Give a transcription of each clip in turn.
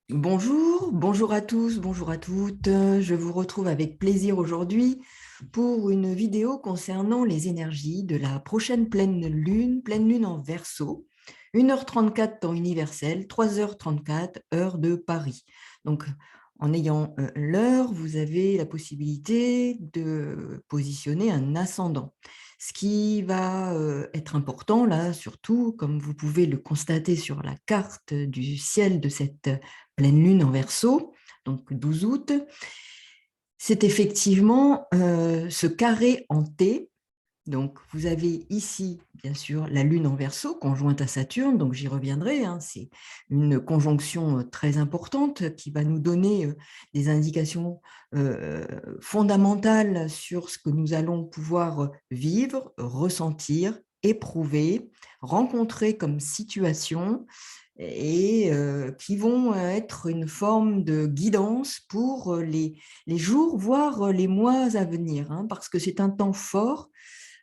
Bonjour, bonjour à tous, bonjour à toutes. Je vous retrouve avec plaisir aujourd'hui pour une vidéo concernant les énergies de la prochaine pleine lune en Verseau, 1h34 temps universel, 3h34 heure de Paris. Donc, en ayant l'heure, vous avez la possibilité de positionner un ascendant. Ce qui va être important là, surtout, comme vous pouvez le constater sur la carte du ciel de cette pleine lune en Verseau, donc 12 août, c'est effectivement ce carré en T. Donc, vous avez ici, bien sûr, la Lune en Verseau, conjointe à Saturne, donc j'y reviendrai. C'est une conjonction très importante qui va nous donner des indications fondamentales sur ce que nous allons pouvoir vivre, ressentir, éprouver, rencontrer comme situation et qui vont être une forme de guidance pour les jours, voire les mois à venir, parce que c'est un temps fort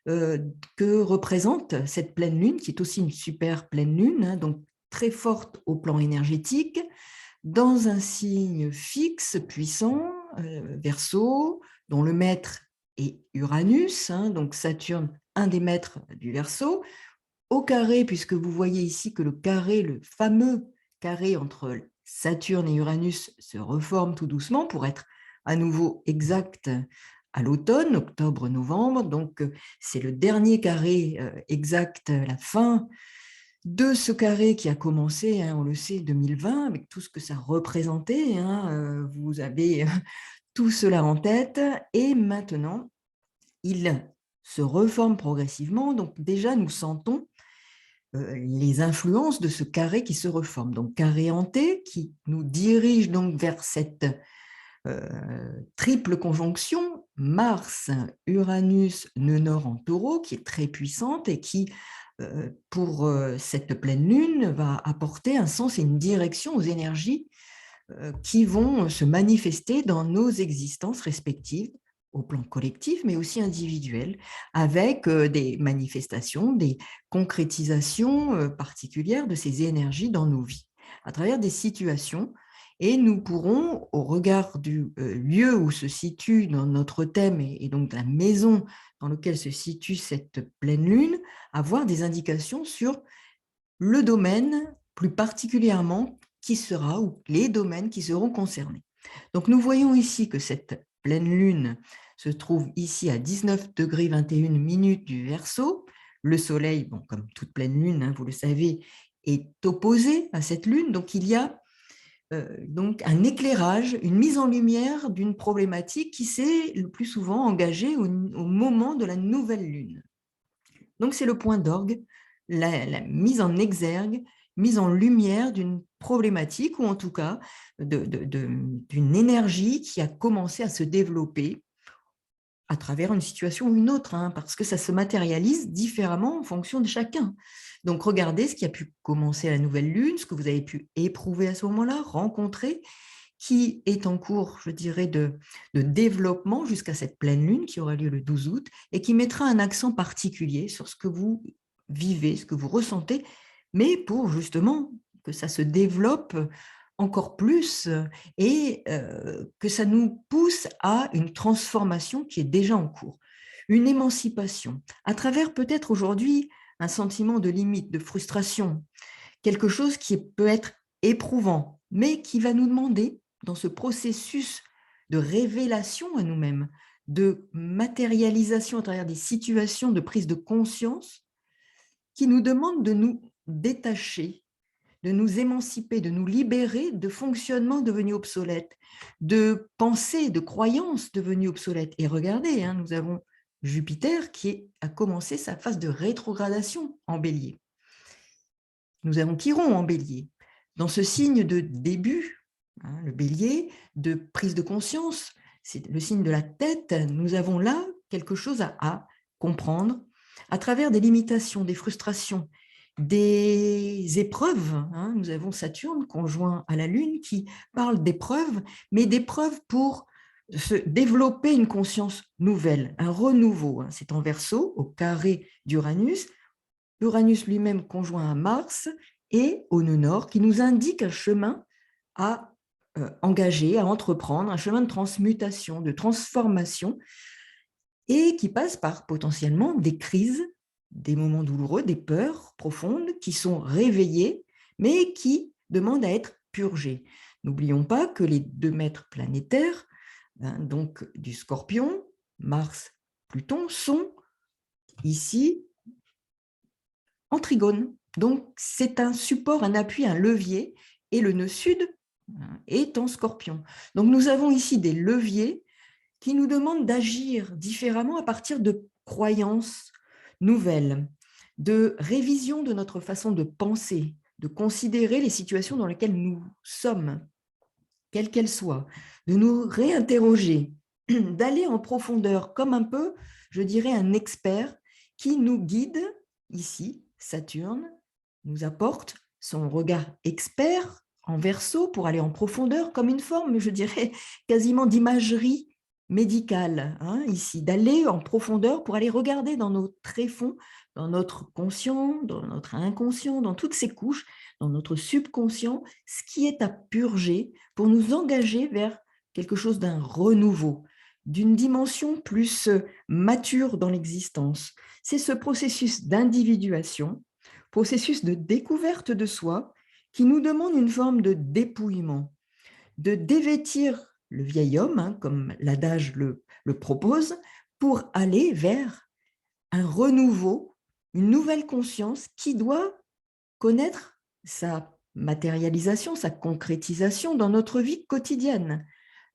que représente cette pleine lune, qui est aussi une super pleine lune, donc très forte au plan énergétique, dans un signe fixe, puissant, Verseau, dont le maître est Uranus, donc Saturne, un des maîtres du Verseau, au carré, puisque vous voyez ici que le carré, le fameux carré entre Saturne et Uranus se reforme tout doucement pour être à nouveau exact à l'automne, octobre-novembre. Donc, c'est le dernier carré exact, la fin de ce carré qui a commencé, on le sait, 2020, avec tout ce que ça représentait. Vous avez tout cela en tête. Et maintenant, il se reforme progressivement. Donc, déjà, nous sentons les influences de ce carré qui se reforme. Donc, carré hanté qui nous dirige donc vers cette triple conjonction Mars, Uranus, nœud nord en taureau, qui est très puissante et qui, pour cette pleine lune, va apporter un sens et une direction aux énergies qui vont se manifester dans nos existences respectives au plan collectif, mais aussi individuel, avec des manifestations, des concrétisations particulières de ces énergies dans nos vies, à travers des situations. Et nous pourrons, au regard du lieu où se situe dans notre thème et donc de la maison dans laquelle se situe cette pleine lune, avoir des indications sur le domaine plus particulièrement qui sera, ou les domaines qui seront concernés. Donc nous voyons ici que cette pleine lune se trouve ici à 19 degrés 21 minutes du Verseau. Le soleil, bon, comme toute pleine lune, vous le savez, est opposé à cette lune, donc il y a donc un éclairage, une mise en lumière d'une problématique qui s'est le plus souvent engagée au moment de la nouvelle lune. Donc, c'est le point d'orgue, la mise en exergue, mise en lumière d'une problématique ou en tout cas d'une énergie qui a commencé à se développer à travers une situation ou une autre, parce que ça se matérialise différemment en fonction de chacun. Donc, regardez ce qui a pu commencer à la nouvelle lune, ce que vous avez pu éprouver à ce moment-là, rencontrer, qui est en cours, je dirais, de développement jusqu'à cette pleine lune qui aura lieu le 12 août et qui mettra un accent particulier sur ce que vous vivez, ce que vous ressentez, mais pour justement que ça se développe encore plus et que ça nous pousse à une transformation qui est déjà en cours, une émancipation, à travers peut-être aujourd'hui un sentiment de limite, de frustration, quelque chose qui peut être éprouvant, mais qui va nous demander, dans ce processus de révélation à nous-mêmes, de matérialisation à travers des situations de prise de conscience, qui nous demandent de nous détacher, de nous émanciper, de nous libérer de fonctionnements devenus obsolètes, de pensées, de croyances devenues obsolètes. Et regardez, nous avons Jupiter qui a commencé sa phase de rétrogradation en bélier. Nous avons Chiron en bélier. Dans ce signe de début, le bélier, de prise de conscience, c'est le signe de la tête, nous avons là quelque chose à comprendre à travers des limitations, des frustrations, des épreuves. Nous avons Saturne conjoint à la Lune qui parle d'épreuves, mais d'épreuves pour se développer une conscience nouvelle, un renouveau. C'est en Verseau, au carré d'Uranus, Uranus lui-même conjoint à Mars et au nœud nord, qui nous indique un chemin à engagé à entreprendre un chemin de transmutation, de transformation, et qui passe par potentiellement des crises, des moments douloureux, des peurs profondes qui sont réveillées, mais qui demandent à être purgées. N'oublions pas que les 2 maîtres planétaires, donc du Scorpion, Mars, Pluton, sont ici en trigone. Donc, c'est un support, un appui, un levier, et le nœud sud est en Scorpion. Donc, nous avons ici des leviers qui nous demandent d'agir différemment à partir de croyances nouvelles, de révision de notre façon de penser, de considérer les situations dans lesquelles nous sommes, quelles qu'elles soient, de nous réinterroger, d'aller en profondeur comme un peu, je dirais, un expert qui nous guide ici. Saturne nous apporte son regard expert en Verseau pour aller en profondeur comme une forme, je dirais, quasiment d'imagerie médicale, ici, d'aller en profondeur pour aller regarder dans nos tréfonds, dans notre conscient, dans notre inconscient, dans toutes ces couches, dans notre subconscient, ce qui est à purger pour nous engager vers quelque chose d'un renouveau, d'une dimension plus mature dans l'existence. C'est ce processus d'individuation, processus de découverte de soi, qui nous demande une forme de dépouillement, de dévêtir le vieil homme, comme l'adage le propose, pour aller vers un renouveau, une nouvelle conscience qui doit connaître sa matérialisation, sa concrétisation dans notre vie quotidienne,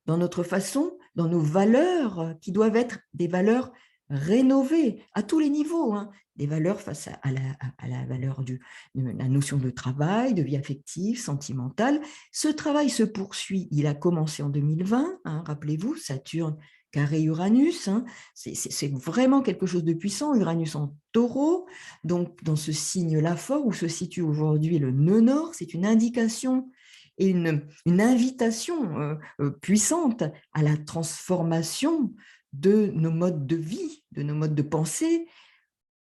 dans notre façon, dans nos valeurs qui doivent être des valeurs rénovées à tous les niveaux, des valeurs face à la valeur de la notion de travail, de vie affective, sentimentale. Ce travail se poursuit, il a commencé en 2020, rappelez-vous, Saturne carré Uranus, c'est vraiment quelque chose de puissant, Uranus en taureau, donc dans ce signe-là fort où se situe aujourd'hui le nœud nord, c'est une indication et une invitation puissante à la transformation de nos modes de vie, de nos modes de pensée,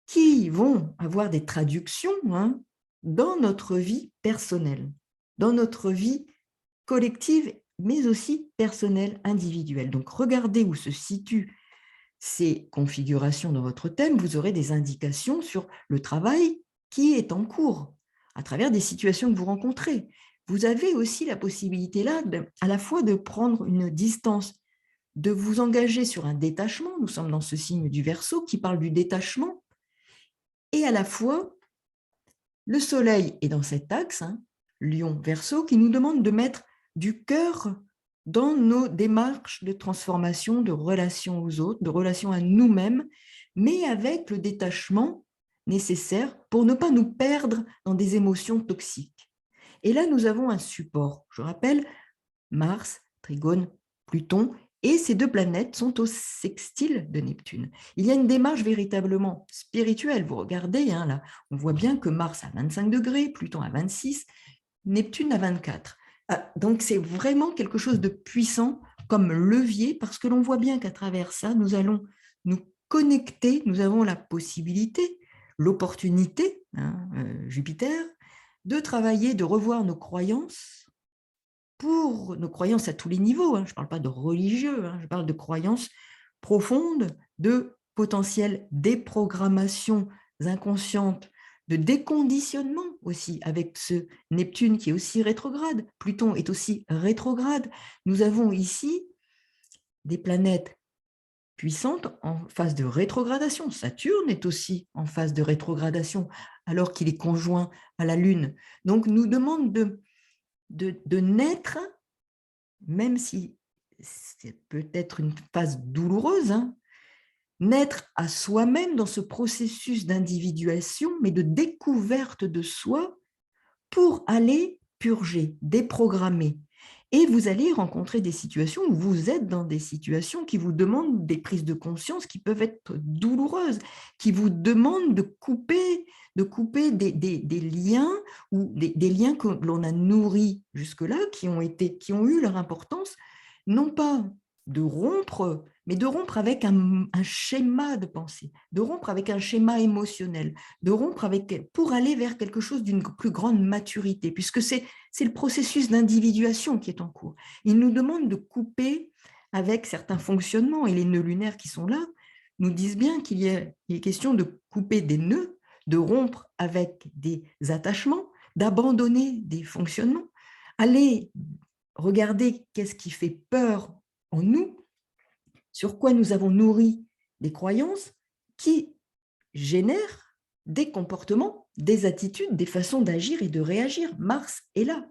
qui vont avoir des traductions dans notre vie personnelle, dans notre vie collective, mais aussi personnelle, individuelle. Donc, regardez où se situent ces configurations dans votre thème, vous aurez des indications sur le travail qui est en cours à travers des situations que vous rencontrez. Vous avez aussi la possibilité là, à la fois de prendre une distance, de vous engager sur un détachement, nous sommes dans ce signe du Verseau qui parle du détachement, et à la fois, le Soleil est dans cet axe, Lion-Verseau, qui nous demande de mettre du cœur dans nos démarches de transformation, de relation aux autres, de relation à nous-mêmes, mais avec le détachement nécessaire pour ne pas nous perdre dans des émotions toxiques. Et là, nous avons un support. Je rappelle, Mars, Trigone, Pluton, et ces 2 planètes sont au sextile de Neptune. Il y a une démarche véritablement spirituelle. Vous regardez, là, on voit bien que Mars a 25 degrés, Pluton a 26, Neptune a 24. Donc, c'est vraiment quelque chose de puissant comme levier, parce que l'on voit bien qu'à travers ça, nous allons nous connecter, nous avons la possibilité, l'opportunité, Jupiter, de travailler, de revoir nos croyances, pour nos croyances à tous les niveaux, je ne parle pas de religieux, je parle de croyances profondes, de potentielles déprogrammations inconscientes, de déconditionnement aussi, avec ce Neptune qui est aussi rétrograde, Pluton est aussi rétrograde. Nous avons ici des planètes puissantes en phase de rétrogradation. Saturne est aussi en phase de rétrogradation, alors qu'il est conjoint à la Lune. Donc, nous demande de naître, même si c'est peut-être une phase douloureuse, naître à soi-même dans ce processus d'individuation, mais de découverte de soi pour aller purger, déprogrammer. Et vous allez rencontrer des situations où vous êtes dans des situations qui vous demandent des prises de conscience qui peuvent être douloureuses, qui vous demandent de couper des liens ou des liens que l'on a nourris jusque-là, qui ont eu leur importance, non pas de rompre, mais de rompre avec un schéma de pensée, de rompre avec un schéma émotionnel, de rompre avec, pour aller vers quelque chose d'une plus grande maturité, puisque c'est le processus d'individuation qui est en cours. Il nous demande de couper avec certains fonctionnements, et les nœuds lunaires qui sont là nous disent bien qu'il est question de couper des nœuds, de rompre avec des attachements, d'abandonner des fonctionnements, aller regarder qu'est-ce qui fait peur en nous, sur quoi nous avons nourri des croyances qui génèrent des comportements, des attitudes, des façons d'agir et de réagir. Mars est là.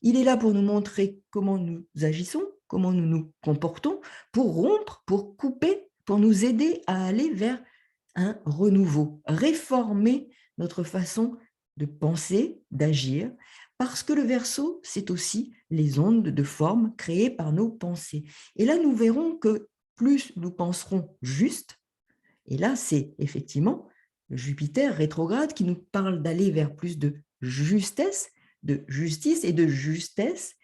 Il est là pour nous montrer comment nous agissons, comment nous nous comportons, pour rompre, pour couper, pour nous aider à aller vers un renouveau, réformer notre façon de penser, d'agir, parce que le Verseau, c'est aussi les ondes de forme créées par nos pensées. Et là, nous verrons que plus nous penserons juste, et là, c'est effectivement Jupiter rétrograde qui nous parle d'aller vers plus de justesse, de justice et de justesse.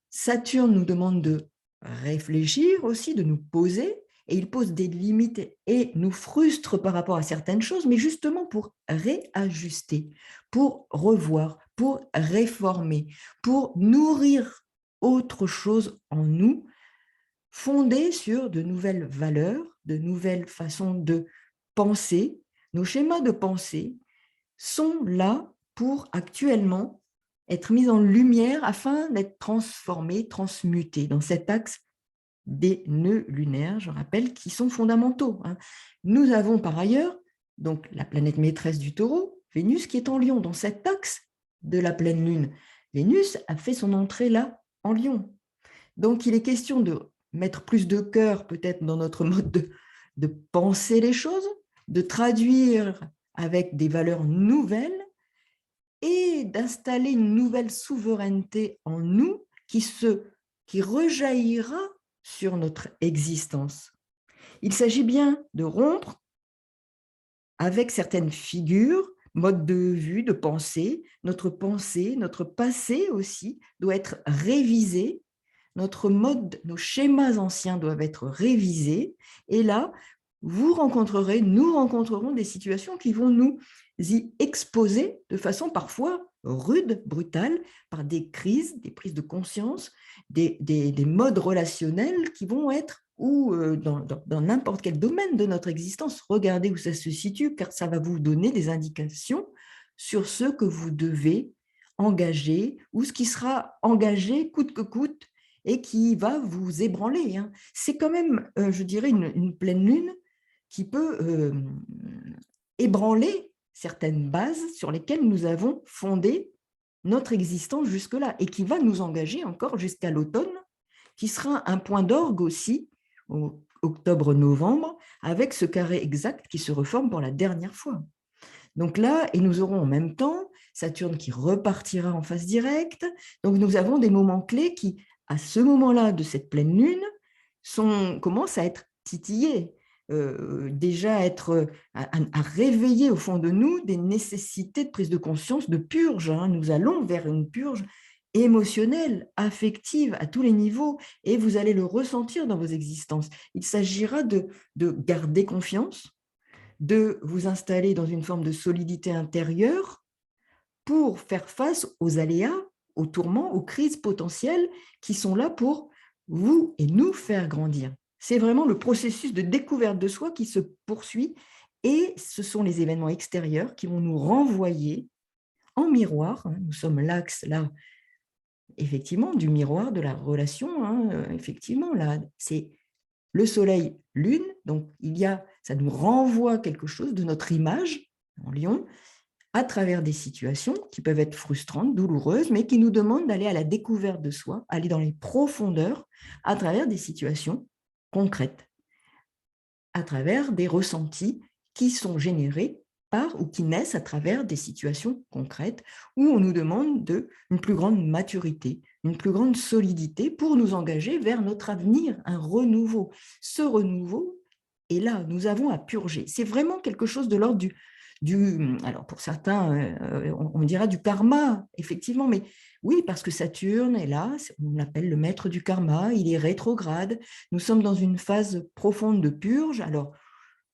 Saturne nous demande de réfléchir aussi, de nous poser, et il pose des limites et nous frustre par rapport à certaines choses, mais justement pour réajuster, pour revoir, pour réformer, pour nourrir autre chose en nous, fondée sur de nouvelles valeurs, de nouvelles façons de penser. Nos schémas de pensée sont là pour actuellement être mis en lumière afin d'être transformés, transmutés dans cet axe des nœuds lunaires, je rappelle, qui sont fondamentaux. Nous avons par ailleurs donc la planète maîtresse du Taureau, Vénus, qui est en Lion, dans cet axe de la pleine lune. Vénus a fait son entrée là, en Lion. Donc, il est question de mettre plus de cœur peut-être dans notre mode de penser les choses, de traduire avec des valeurs nouvelles et d'installer une nouvelle souveraineté en nous qui rejaillira sur notre existence. Il s'agit bien de rompre avec certaines figures, modes de vue, de pensée, notre passé aussi doit être révisé, notre mode, nos schémas anciens doivent être révisés, et là, vous rencontrerez, nous rencontrerons des situations qui vont nous y exposer de façon parfois rude, brutale, par des crises, des prises de conscience, des modes relationnels qui vont être ou dans n'importe quel domaine de notre existence. Regardez où ça se situe, car ça va vous donner des indications sur ce que vous devez engager ou ce qui sera engagé coûte que coûte et qui va vous ébranler. C'est quand même, je dirais, une pleine lune qui peut ébranler certaines bases sur lesquelles nous avons fondé notre existence jusque-là et qui va nous engager encore jusqu'à l'automne, qui sera un point d'orgue aussi, octobre-novembre, avec ce carré exact qui se reforme pour la dernière fois. Donc là, et nous aurons en même temps Saturne qui repartira en phase directe. Donc nous avons des moments clés qui, à ce moment-là de cette pleine lune, commencent à être titillés, déjà à réveiller au fond de nous des nécessités de prise de conscience, de purge. Nous allons vers une purge émotionnelle, affective, à tous les niveaux, et vous allez le ressentir dans vos existences. Il s'agira de garder confiance, de vous installer dans une forme de solidité intérieure pour faire face aux aléas, aux tourments, aux crises potentielles qui sont là pour vous et nous faire grandir. C'est vraiment le processus de découverte de soi qui se poursuit et ce sont les événements extérieurs qui vont nous renvoyer en miroir. Nous sommes l'axe là, effectivement, du miroir, de la relation. Effectivement, là, c'est le soleil, lune, donc ça nous renvoie quelque chose de notre image en Lion à travers des situations qui peuvent être frustrantes, douloureuses, mais qui nous demandent d'aller à la découverte de soi, aller dans les profondeurs à travers des situations concrètes, à travers des ressentis qui sont générés par ou qui naissent à travers des situations concrètes où on nous demande une plus grande maturité, une plus grande solidité pour nous engager vers notre avenir, un renouveau. Ce renouveau est là, nous avons à purger. C'est vraiment quelque chose de l'ordre alors pour certains, on dira du karma, effectivement, mais Oui, parce que Saturne est là, on l'appelle le maître du karma, il est rétrograde. Nous sommes dans une phase profonde de purge. Alors,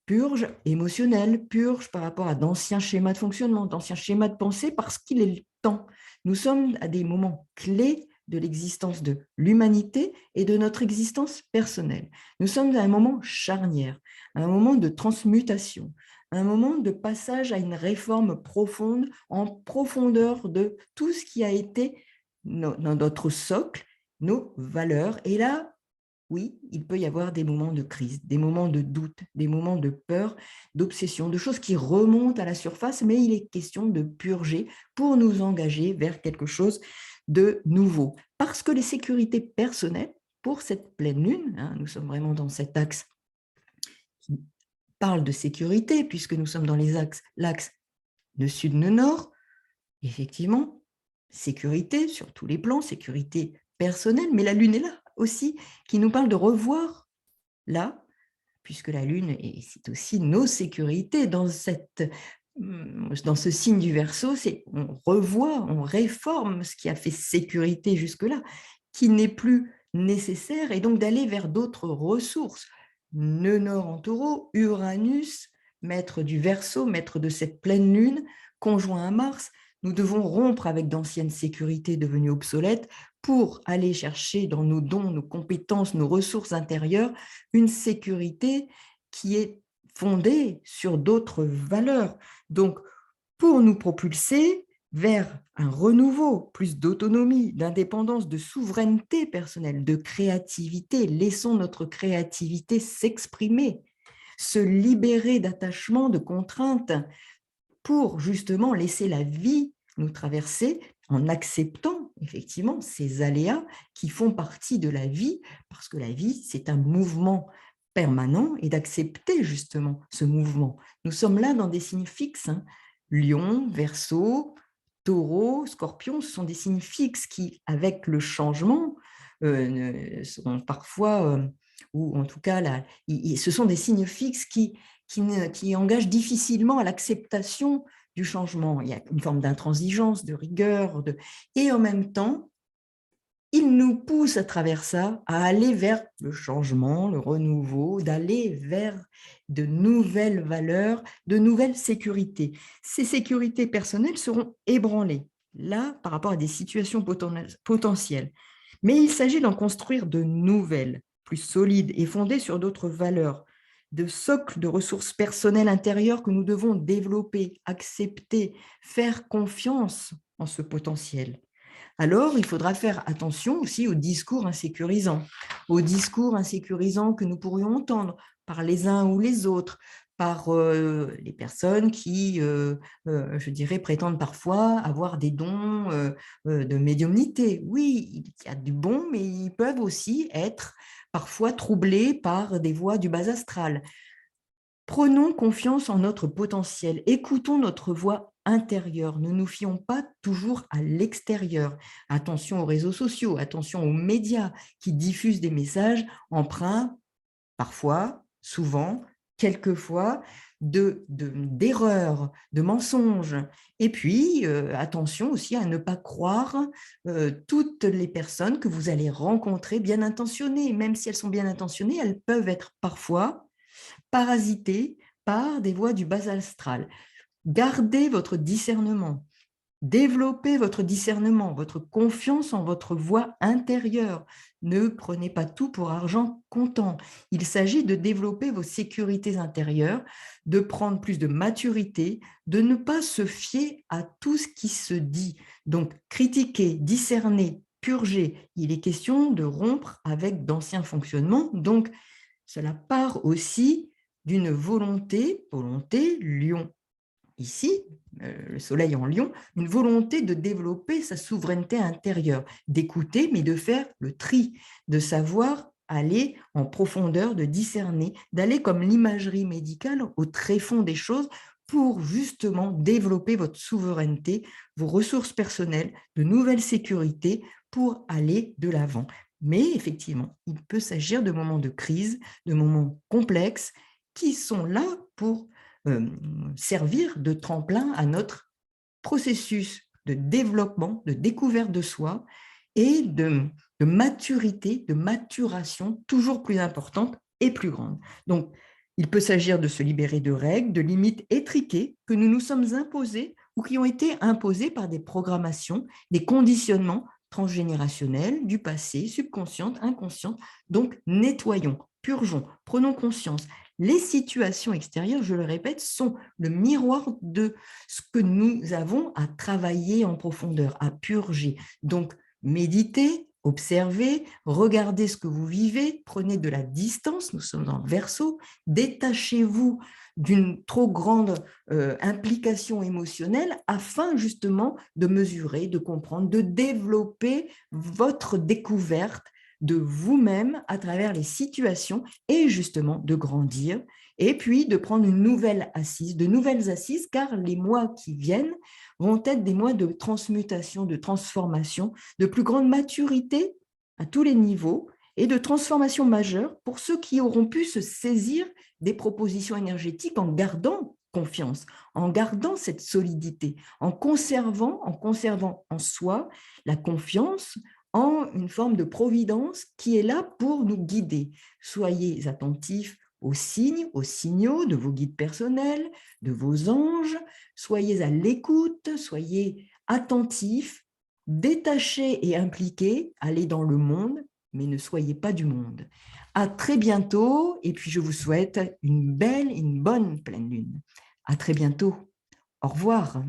purge émotionnelle, purge par rapport à d'anciens schémas de fonctionnement, d'anciens schémas de pensée, parce qu'il est le temps. Nous sommes à des moments clés de l'existence de l'humanité et de notre existence personnelle. Nous sommes à un moment charnière, un moment de transmutation, un moment de passage à une réforme profonde, en profondeur de tout ce qui a été notre socle, nos valeurs. Et là, oui, il peut y avoir des moments de crise, des moments de doute, des moments de peur, d'obsession, de choses qui remontent à la surface, mais il est question de purger pour nous engager vers quelque chose de nouveau. Parce que les sécurités personnelles, pour cette pleine lune, hein, nous sommes vraiment dans cet axe qui parle de sécurité, puisque nous sommes dans l'axe de sud-nord, effectivement, sécurité sur tous les plans, sécurité personnelle, mais la lune est là aussi, qui nous parle de revoir là, puisque la lune, et c'est aussi nos sécurités dans ce signe du Verseau, c'est on revoit, on réforme ce qui a fait sécurité jusque-là, qui n'est plus nécessaire, et donc d'aller vers d'autres ressources. Nœud nord en Taureau, Uranus, maître du Verseau, maître de cette pleine lune, conjoint à Mars. Nous devons rompre avec d'anciennes sécurités devenues obsolètes pour aller chercher dans nos dons, nos compétences, nos ressources intérieures, une sécurité qui est fondée sur d'autres valeurs. Donc, pour nous propulser vers un renouveau, plus d'autonomie, d'indépendance, de souveraineté personnelle, de créativité, laissons notre créativité s'exprimer, se libérer d'attachements, de contraintes, pour justement laisser la vie nous traverser en acceptant effectivement ces aléas qui font partie de la vie, parce que la vie, c'est un mouvement permanent, et d'accepter justement ce mouvement. Nous sommes là dans des signes fixes, hein. Lion, Verseau, Taureau, Scorpion, ce sont des signes fixes qui, avec le changement, sont parfois, ou en tout cas, là, ce sont des signes fixes qui engage difficilement à l'acceptation du changement. Il y a une forme d'intransigeance, de rigueur, et en même temps, il nous pousse à travers ça à aller vers le changement, le renouveau, d'aller vers de nouvelles valeurs, de nouvelles sécurités. Ces sécurités personnelles seront ébranlées, là, par rapport à des situations potentielles. Mais il s'agit d'en construire de nouvelles, plus solides et fondées sur d'autres valeurs, de socles de ressources personnelles intérieures que nous devons développer, accepter, faire confiance en ce potentiel. Alors, il faudra faire attention aussi aux discours insécurisants que nous pourrions entendre par les uns ou les autres, par les personnes qui, je dirais, prétendent parfois avoir des dons de médiumnité. Oui, il y a du bon, mais ils peuvent aussi être parfois troublés par des voix du bas astral. Prenons confiance en notre potentiel, écoutons notre voix intérieure, ne nous fions pas toujours à l'extérieur. Attention aux réseaux sociaux, attention aux médias qui diffusent des messages empreints, parfois, souvent, quelquefois, d'erreurs, de mensonges. Et puis, attention aussi à ne pas croire toutes les personnes que vous allez rencontrer bien intentionnées. Même si elles sont bien intentionnées, elles peuvent être parfois parasité par des voies du bas astral. Gardez votre discernement, développez votre discernement, votre confiance en votre voix intérieure. Ne prenez pas tout pour argent comptant. Il s'agit de développer vos sécurités intérieures, de prendre plus de maturité, de ne pas se fier à tout ce qui se dit. Donc, critiquer, discerner, purger. Il est question de rompre avec d'anciens fonctionnements. Donc, cela part aussi d'une volonté lion, ici, le soleil en lion, une volonté de développer sa souveraineté intérieure, d'écouter, mais de faire le tri, de savoir aller en profondeur, de discerner, d'aller comme l'imagerie médicale au tréfonds des choses pour justement développer votre souveraineté, vos ressources personnelles, de nouvelles sécurités pour aller de l'avant. Mais effectivement, il peut s'agir de moments de crise, de moments complexes qui sont là pour servir de tremplin à notre processus de développement, de découverte de soi et de maturité, de maturation toujours plus importante et plus grande. Donc, il peut s'agir de se libérer de règles, de limites étriquées que nous nous sommes imposées ou qui ont été imposées par des programmations, des conditionnements transgénérationnels du passé, subconsciente, inconsciente. Donc, nettoyons, purgeons, prenons conscience. Les situations extérieures, je le répète, sont le miroir de ce que nous avons à travailler en profondeur, à purger. Donc, méditez, observez, regardez ce que vous vivez, prenez de la distance, nous sommes en Verseau, détachez-vous d'une trop grande implication émotionnelle afin justement de mesurer, de comprendre, de développer votre découverte de vous-même à travers les situations et justement de grandir et puis de prendre une nouvelle assise, de nouvelles assises, car les mois qui viennent vont être des mois de transmutation, de transformation, de plus grande maturité à tous les niveaux et de transformation majeure pour ceux qui auront pu se saisir des propositions énergétiques en gardant confiance, en gardant cette solidité, en conservant en soi la confiance en une forme de providence qui est là pour nous guider. Soyez attentifs aux signes, aux signaux de vos guides personnels, de vos anges, soyez à l'écoute, soyez attentifs, détachés et impliqués, allez dans le monde, mais ne soyez pas du monde. À très bientôt, et puis je vous souhaite une belle, une bonne pleine lune. À très bientôt. Au revoir.